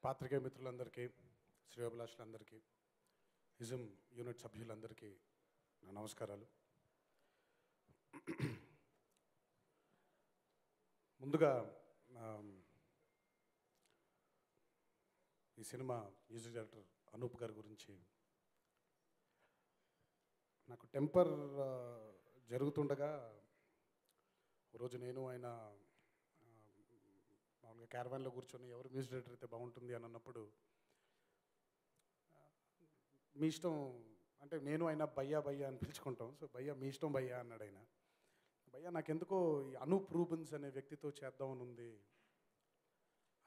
పాత్రికేయ మిత్రులందరికీ, శ్రేయోభిలాషులందరికీ, ism unit సభ్యులందరికీ నా నమస్కారాలు. ముందుగా ఈ సినిమా మ్యూజిక్ డైరెక్టర్ అనూప్ గారి గురించి నాకు టెంపర్ జరుగుతుండగా రోజు నేను ఆయన మామూలుగా క్యారవాన్లో కూర్చొని ఎవరు మ్యూజిక్ డైరెక్టర్ అయితే బాగుంటుంది అని అన్నప్పుడు మీ ఇష్టం అంటే నేను ఆయన భయ్యా భయ్యా అని పిలుచుకుంటాం. సో భయ్యా మీ ఇష్టం భయ్యా అన్నాడు ఆయన. భయ్యా నాకెందుకో ఈ అనూప్ రూబెన్స్ అనే వ్యక్తితో చేద్దామని ఉంది,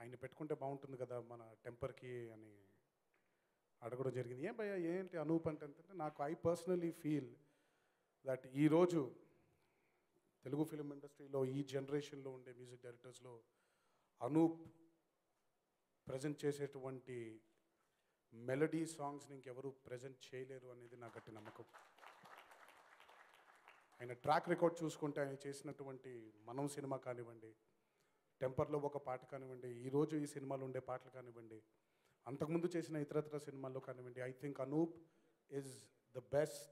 ఆయన పెట్టుకుంటే బాగుంటుంది కదా మన టెంపర్కి అని అడగడం జరిగింది. ఏం భయ్యా ఏంటి అనూప్ అంటే నాకు ఐ పర్సనలీ ఫీల్ దట్ ఈరోజు తెలుగు ఫిలిం ఇండస్ట్రీలో ఈ జనరేషన్లో ఉండే మ్యూజిక్ డైరెక్టర్స్లో అనూప్ ప్రజెంట్ చేసేటువంటి మెలడీ సాంగ్స్ని ఇంకెవరు ప్రజెంట్ చేయలేరు అనేది నా గట్టి నమ్మకం. ఆయన ట్రాక్ రికార్డ్ చూసుకుంటే ఆయన చేసినటువంటి మనం సినిమా కానివ్వండి, టెంపర్లో ఒక పాట కానివ్వండి, ఈరోజు ఈ సినిమాలో ఉండే పాటలు కానివ్వండి, అంతకుముందు చేసిన ఇతరత్ర సినిమాల్లో కానివ్వండి, I think Anoop is the best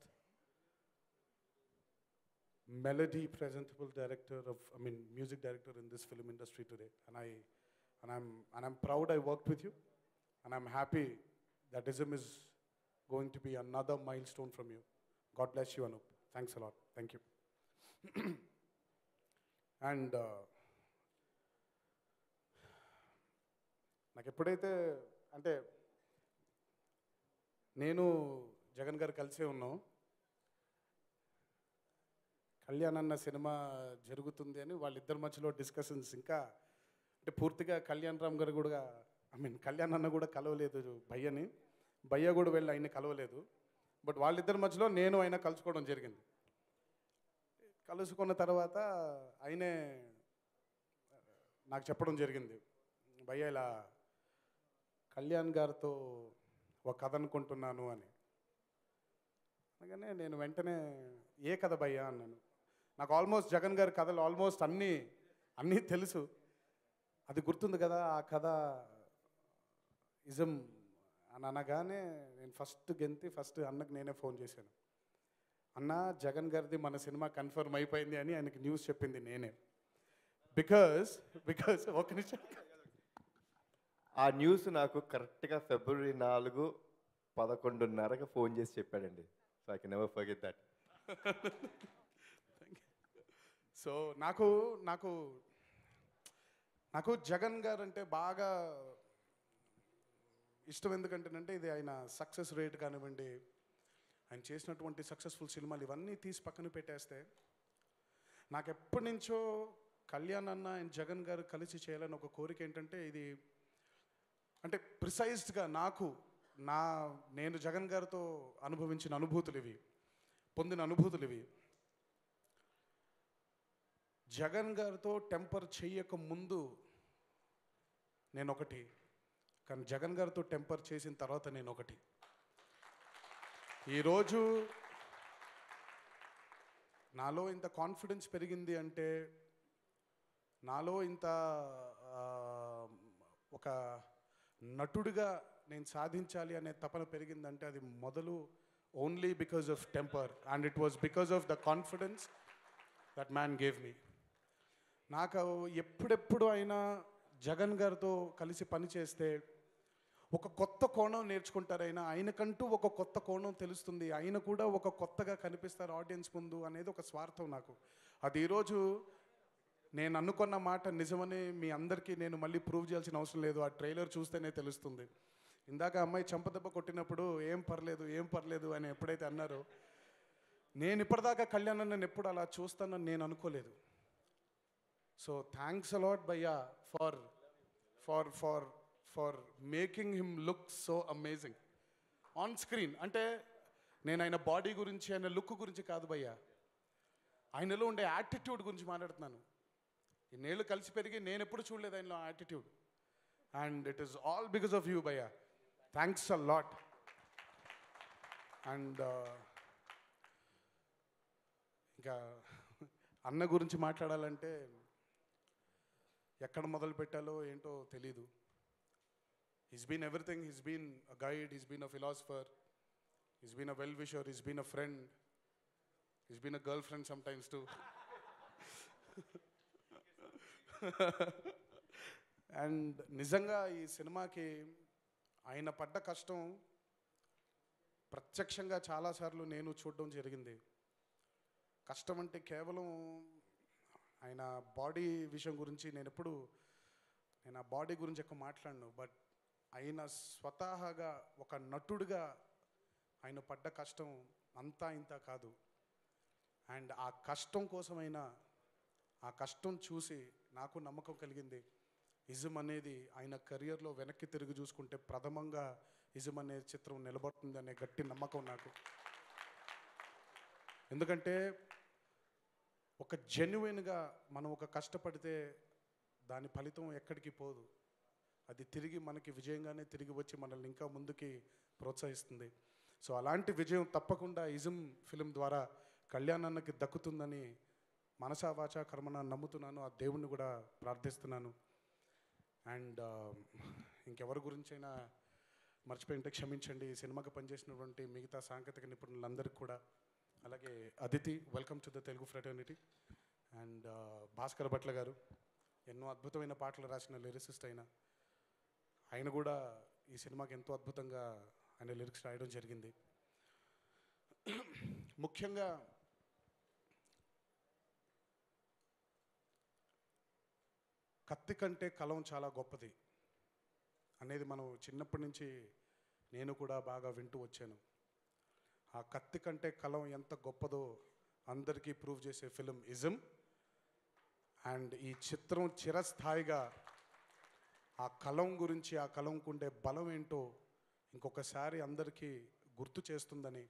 melody presentable director music director in this film industry today, and I'm proud I worked with you, and I'm happy that ISM is going to be another milestone from you. God bless you, Anup. Thanks a lot. Thank you. And నాకు ఎప్పుడైతే అంటే నేను జగన్ గారు కలిసే ఉన్నాం, కళ్యాణ్ అన్న cinema జరుగుతుంది అని వాళ్ళిద్దరి మధ్యలో డిస్కషన్స్ ఇంకా అంటే పూర్తిగా కళ్యాణ్ రామ్ గారు కూడా కళ్యాణ్ అన్న కూడా కలవలేదు భయ్యని, భయ్య కూడా వెళ్ళి ఆయన కలవలేదు. బట్ వాళ్ళిద్దరి మధ్యలో నేను ఆయన కలుసుకోవడం జరిగింది. కలుసుకున్న తర్వాత ఆయనే నాకు చెప్పడం జరిగింది, భయ్య ఇలా కళ్యాణ్ గారితో ఒక కథ అనుకుంటున్నాను అని. అనగానే నేను వెంటనే ఏ కథ భయ్యా అన్నాను. నాకు ఆల్మోస్ట్ జగన్ గారి కథలు ఆల్మోస్ట్ అన్నీ తెలుసు. అది గుర్తుంది కదా ఆ కథ ఇజం అని అనగానే నేను ఫస్ట్ అన్నకు నేనే ఫోన్ చేశాను. అన్న జగన్ గారిది మన సినిమా కన్ఫర్మ్ అయిపోయింది అని ఆయనకి న్యూస్ చెప్పింది నేనే. బికాజ్ ఒక నిమిషం, ఆ న్యూస్ నాకు కరెక్ట్గా February 4, 11:30కి ఫోన్ చేసి చెప్పాడండి. So I can never forget that. So నాకు జగన్ గారు అంటే బాగా ఇష్టం. ఎందుకంటేనంటే ఇది ఆయన సక్సెస్ రేట్ కానివ్వండి, ఆయన చేసినటువంటి సక్సెస్ఫుల్ సినిమాలు ఇవన్నీ తీసి పక్కన పెట్టేస్తే నాకు ఎప్పటి నుంచో కళ్యాణ్ అన్న అండ్ జగన్ గారు కలిసి చేయాలని ఒక కోరిక. ఏంటంటే ఇది అంటే ప్రిసైజ్డ్గా నేను జగన్ గారితో అనుభవించిన అనుభూతులు ఇవి, పొందిన అనుభూతులు ఇవి. జగన్ గారితో టెంపర్ చెయ్యక ముందు నేను ఒకటి, కానీ జగన్ గారితో టెంపర్ చేసిన తర్వాత నేను ఒకటి. ఈరోజు నాలో ఇంత కాన్ఫిడెన్స్ పెరిగింది అంటే, నాలో ఇంత ఒక నటుడిగా నేను సాధించాలి అనే తపన పెరిగిందంటే అది మొదలు only because of temper, and it was because of the confidence that man gave me. నాకు ఎప్పుడెప్పుడు అయినా జగన్ గారితో కలిసి పనిచేస్తే ఒక కొత్త కోణం నేర్చుకుంటారు. ఆయనకంటూ ఒక కొత్త కోణం తెలుస్తుంది, ఆయన కూడా ఒక కొత్తగా కనిపిస్తారు ఆడియన్స్ ముందు అనేది ఒక స్వార్థం నాకు. అది ఈరోజు నేను అనుకున్న మాట నిజమని మీ అందరికీ నేను మళ్ళీ ప్రూవ్ చేయాల్సిన అవసరం లేదు, ఆ ట్రైలర్ చూస్తేనే తెలుస్తుంది. ఇందాక అమ్మాయి చెంపదెబ్బ కొట్టినప్పుడు ఏం పర్లేదు అని ఎప్పుడైతే అన్నారో, నేను ఇప్పటిదాకా కళ్యాణ్ నన్ను ఎప్పుడు అలా చూస్తానని నేను అనుకోలేదు. సో థ్యాంక్స్ అలాట్ భయ్యా for making him look so amazing on screen. అంటే నేను ఆయన బాడీ గురించి, ఆయన లుక్ గురించి కాదు భయ్యా, ఆయనలో ఉండే యాటిట్యూడ్ గురించి మాట్లాడుతున్నాను. ఇన్నేళ్ళు కలిసి పెరిగి నేను ఎప్పుడు చూడలేదు ఆయనలో attitude, and it is all because of you భయ్యా. Thanks a lot. అండ్ ఇంకా అన్న గురించి మాట్లాడాలంటే ఎక్కడ మొదలు పెట్టాలో ఏంటో తెలీదు. He's been everything. He's been a guide, he's been a philosopher, he's been a well-wisher, he's been a friend, he's been a girlfriend sometimes too. And నిజంగా ఈ సినిమాకి ఆయన పడ్డ కష్టం ప్రత్యక్షంగా చాలాసార్లు నేను చూడడం జరిగింది. కష్టం అంటే కేవలం ఆయన బాడీ విషయం గురించి నేను ఆ బాడీ గురించి ఎక్కువ మాట్లాడను. బట్ ఆయన స్వతహాగా ఒక నటుడిగా ఆయన పడ్డ కష్టం అంతా ఇంత కాదు. అండ్ ఆ కష్టం కోసమైనా ఆ కష్టం చూసి నాకు నమ్మకం కలిగింది. ఇజం అనేది ఆయన కెరియర్లో వెనక్కి తిరిగి చూసుకుంటే ప్రథమంగా ఇజం అనే చిత్రం నిలబడుతుంది అనే గట్టి నమ్మకం నాకు. ఎందుకంటే ఒక జెన్యున్గా మనం ఒక కష్టపడితే దాని ఫలితం ఎక్కడికి పోదు. అది తిరిగి మనకి విజయంగానే తిరిగి వచ్చి మనల్ని ఇంకా ముందుకి ప్రోత్సహిస్తుంది. సో అలాంటి విజయం తప్పకుండా ఇజం ఫిలిం ద్వారా కళ్యాణ్ అన్నకి దక్కుతుందని మనసా వాచా కర్మన నమ్ముతున్నాను. ఆ దేవుణ్ణి కూడా ప్రార్థిస్తున్నాను. అండ్ ఇంకెవరి గురించైనా మర్చిపోయింటే క్షమించండి. ఈ సినిమాకి పనిచేసినటువంటి మిగతా సాంకేతిక నిపుణులందరికీ కూడా, అలాగే Aditi, welcome to the Telugu fraternity. And Bhaskar Bhatla గారు ఎన్నో అద్భుతమైన పాటలు రాసిన లిరిసిస్ట్ ఆయన కూడా ఈ సినిమాకి ఎంతో అద్భుతంగా ఆయన లిరిక్స్ రాయడం జరిగింది. ముఖ్యంగా కత్తి కంటే కలం చాలా గొప్పది అనేది మనం చిన్నప్పటి నుంచి నేను కూడా బాగా వింటూ వచ్చాను. ఆ కత్తి కంటే కలం ఎంత గొప్పదో అందరికీ ప్రూవ్ చేసే ఫిలిం ఇజం. అండ్ ఈ చిత్రం చిరస్థాయిగా ఆ కలం గురించి, ఆ కలంకుండే బలం ఏంటో ఇంకొకసారి అందరికీ గుర్తు చేస్తుందని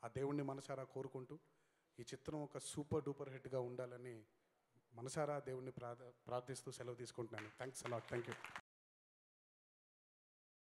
ఆ దేవుణ్ణి మనసారా కోరుకుంటూ ఈ చిత్రం ఒక సూపర్ డూపర్ హిట్గా ఉండాలని మనసారా దేవుణ్ణి ప్రార్థిస్తూ సెలవు తీసుకుంటున్నాను. Thanks a lot. Thank you.